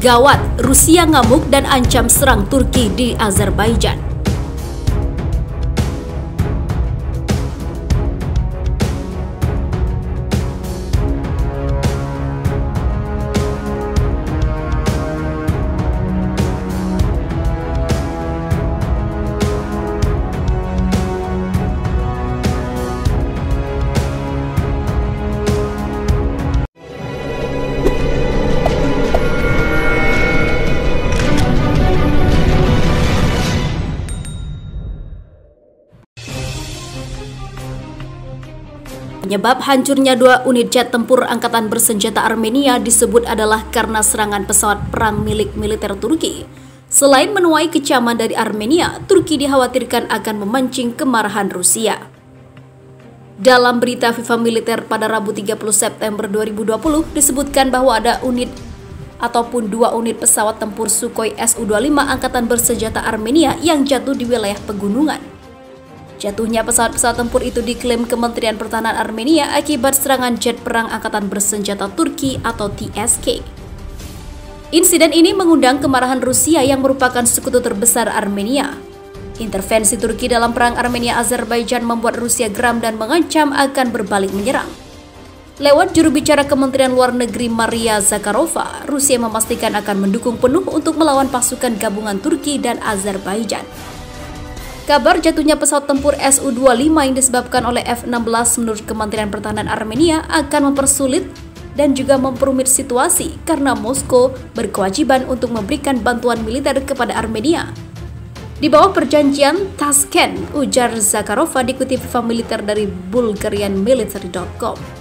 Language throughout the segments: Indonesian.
Gawat, Rusia ngamuk dan ancam serang Turki di Azerbaijan. Penyebab hancurnya 2 unit jet tempur angkatan bersenjata Armenia disebut adalah karena serangan pesawat perang milik militer Turki. Selain menuai kecaman dari Armenia, Turki dikhawatirkan akan memancing kemarahan Rusia. Dalam berita FIFA Militer pada Rabu 30 September 2020 disebutkan bahwa ada 2 unit pesawat tempur Sukhoi Su-25 angkatan bersenjata Armenia yang jatuh di wilayah pegunungan. Jatuhnya pesawat-pesawat tempur itu diklaim Kementerian Pertahanan Armenia akibat serangan jet perang angkatan bersenjata Turki atau TSK. Insiden ini mengundang kemarahan Rusia yang merupakan sekutu terbesar Armenia. Intervensi Turki dalam perang Armenia-Azerbaijan membuat Rusia geram dan mengancam akan berbalik menyerang. Lewat juru bicara Kementerian Luar Negeri Maria Zakharova, Rusia memastikan akan mendukung penuh untuk melawan pasukan gabungan Turki dan Azerbaijan. Kabar jatuhnya pesawat tempur Su-25 yang disebabkan oleh F-16 menurut Kementerian Pertahanan Armenia akan mempersulit dan juga memperumit situasi karena Moskow berkewajiban untuk memberikan bantuan militer kepada Armenia. Di bawah perjanjian Tashkent, ujar Zakharova dikutip FIFA Militer dari Bulgarianmilitary.com.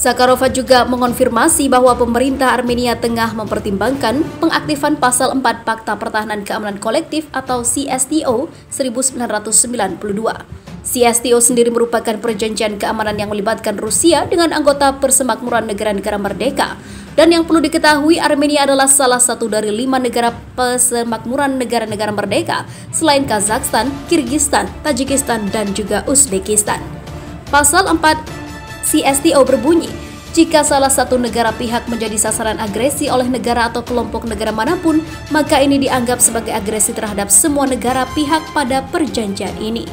Zakharova juga mengonfirmasi bahwa pemerintah Armenia tengah mempertimbangkan pengaktifan pasal 4 Pakta Pertahanan Keamanan Kolektif atau CSTO 1992. CSTO sendiri merupakan perjanjian keamanan yang melibatkan Rusia dengan anggota persemakmuran negara-negara merdeka. Dan yang perlu diketahui, Armenia adalah salah satu dari 5 negara persemakmuran negara-negara merdeka selain Kazakhstan, Kirgistan, Tajikistan, dan juga Uzbekistan. Pasal 4 CSTO berbunyi, jika salah satu negara pihak menjadi sasaran agresi oleh negara atau kelompok negara manapun, maka ini dianggap sebagai agresi terhadap semua negara pihak pada perjanjian ini.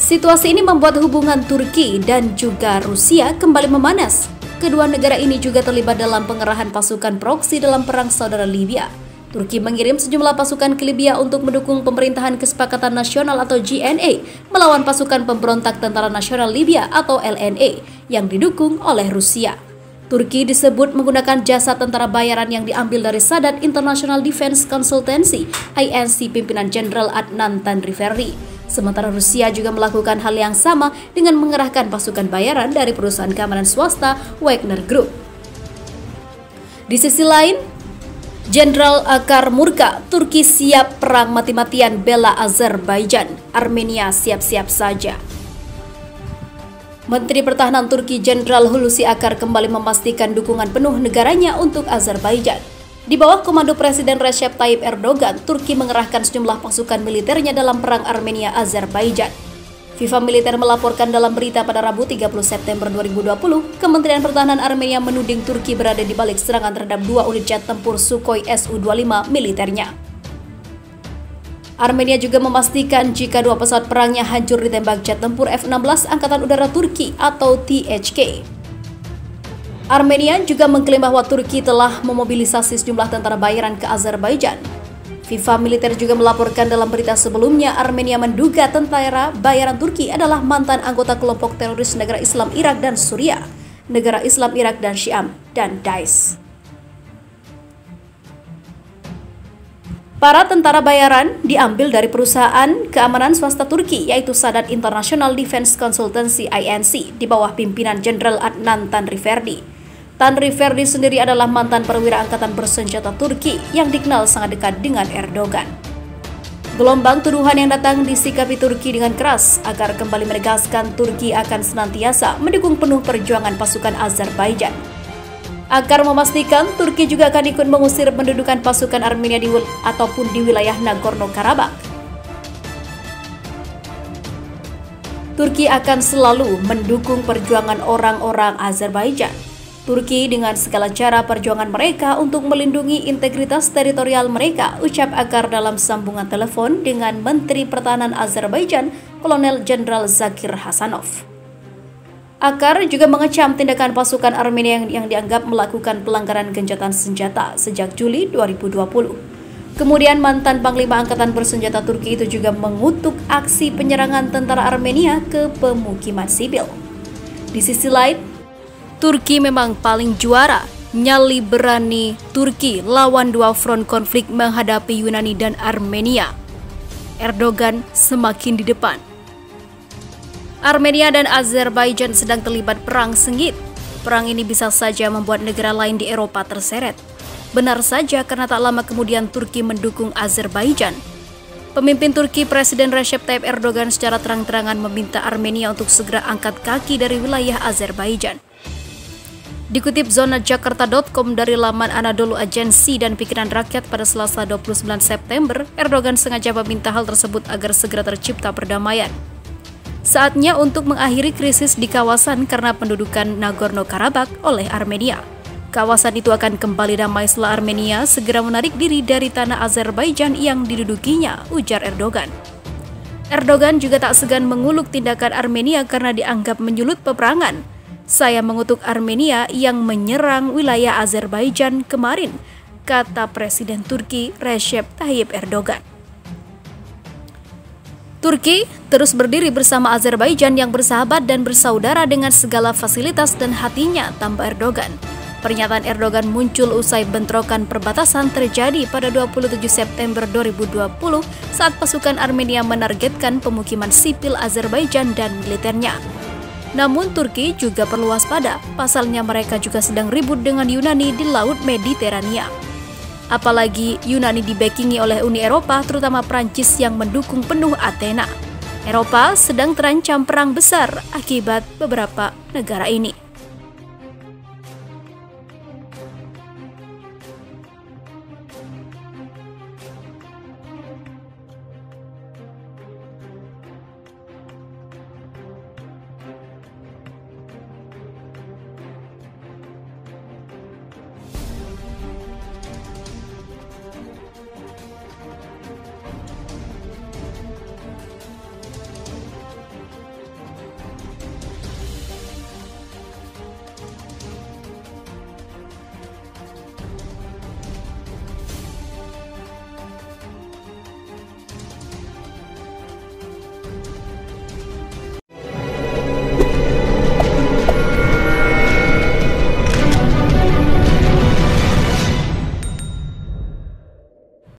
Situasi ini membuat hubungan Turki dan juga Rusia kembali memanas. Kedua negara ini juga terlibat dalam pengerahan pasukan proksi dalam perang saudara Libya. Turki mengirim sejumlah pasukan ke Libya untuk mendukung pemerintahan Kesepakatan Nasional atau GNA melawan pasukan pemberontak Tentara Nasional Libya atau LNA yang didukung oleh Rusia. Turki disebut menggunakan jasa tentara bayaran yang diambil dari Sadat International Defense Consultancy (INC) pimpinan Jenderal Adnan Tanriverdi. Sementara Rusia juga melakukan hal yang sama dengan mengerahkan pasukan bayaran dari perusahaan keamanan swasta Wagner Group. Di sisi lain, Jenderal Akar murka, Turki siap perang mati-matian bela Azerbaijan, Armenia siap-siap saja. Menteri Pertahanan Turki Jenderal Hulusi Akar kembali memastikan dukungan penuh negaranya untuk Azerbaijan. Di bawah komando Presiden Recep Tayyip Erdogan, Turki mengerahkan sejumlah pasukan militernya dalam perang Armenia-Azerbaijan. FIFA Militer melaporkan dalam berita pada Rabu 30 September 2020, Kementerian Pertahanan Armenia menuding Turki berada di balik serangan terhadap 2 unit jet tempur Sukhoi Su-25 militernya. Armenia juga memastikan jika 2 pesawat perangnya hancur ditembak jet tempur F-16 Angkatan Udara Turki atau THK. Armenia juga mengklaim bahwa Turki telah memobilisasi sejumlah tentara bayaran ke Azerbaijan. FIFA Militer juga melaporkan dalam berita sebelumnya, Armenia menduga tentara bayaran Turki adalah mantan anggota kelompok teroris negara Islam Irak dan Suriah, negara Islam Irak dan Syiam, dan Daesh. Para tentara bayaran diambil dari perusahaan keamanan swasta Turki, yaitu Sadat International Defense Consultancy (INC) di bawah pimpinan Jenderal Adnan Tanriverdi. Tanriverdi sendiri adalah mantan perwira angkatan bersenjata Turki yang dikenal sangat dekat dengan Erdogan. Gelombang tuduhan yang datang disikapi Turki dengan keras agar kembali menegaskan Turki akan senantiasa mendukung penuh perjuangan pasukan Azerbaijan. Akar memastikan Turki juga akan ikut mengusir pendudukan pasukan Armenia di wilayah Nagorno-Karabakh. Turki akan selalu mendukung perjuangan orang-orang Azerbaijan. Turki dengan segala cara perjuangan mereka untuk melindungi integritas teritorial mereka, ucap Akar dalam sambungan telepon dengan Menteri Pertahanan Azerbaijan, Kolonel Jenderal Zakir Hasanov. Akar juga mengecam tindakan pasukan Armenia yang dianggap melakukan pelanggaran gencatan senjata sejak Juli 2020. Kemudian mantan Panglima Angkatan Bersenjata Turki itu juga mengutuk aksi penyerangan tentara Armenia ke pemukiman sipil. Di sisi lain, Turki memang paling juara, nyali berani Turki lawan dua front konflik menghadapi Yunani dan Armenia. Erdogan semakin di depan. Armenia dan Azerbaijan sedang terlibat perang sengit. Perang ini bisa saja membuat negara lain di Eropa terseret. Benar saja karena tak lama kemudian Turki mendukung Azerbaijan. Pemimpin Turki Presiden Recep Tayyip Erdogan secara terang-terangan meminta Armenia untuk segera angkat kaki dari wilayah Azerbaijan. Dikutip zona Jakarta.com dari laman Anadolu Agensi dan Pikiran Rakyat pada Selasa 29 September, Erdogan sengaja meminta hal tersebut agar segera tercipta perdamaian. Saatnya untuk mengakhiri krisis di kawasan karena pendudukan Nagorno-Karabakh oleh Armenia. Kawasan itu akan kembali damai setelah Armenia segera menarik diri dari tanah Azerbaijan yang didudukinya, ujar Erdogan. Erdogan juga tak segan menguluk tindakan Armenia karena dianggap menyulut peperangan. Saya mengutuk Armenia yang menyerang wilayah Azerbaijan kemarin, kata Presiden Turki Recep Tayyip Erdogan. Turki terus berdiri bersama Azerbaijan yang bersahabat dan bersaudara dengan segala fasilitas dan hatinya, tambah Erdogan. Pernyataan Erdogan muncul usai bentrokan perbatasan terjadi pada 27 September 2020 saat pasukan Armenia menargetkan pemukiman sipil Azerbaijan dan militernya. Namun Turki juga perlu waspada, pasalnya mereka juga sedang ribut dengan Yunani di Laut Mediterania. Apalagi Yunani dibackingi oleh Uni Eropa, terutama Prancis yang mendukung penuh Athena. Eropa sedang terancam perang besar akibat beberapa negara ini.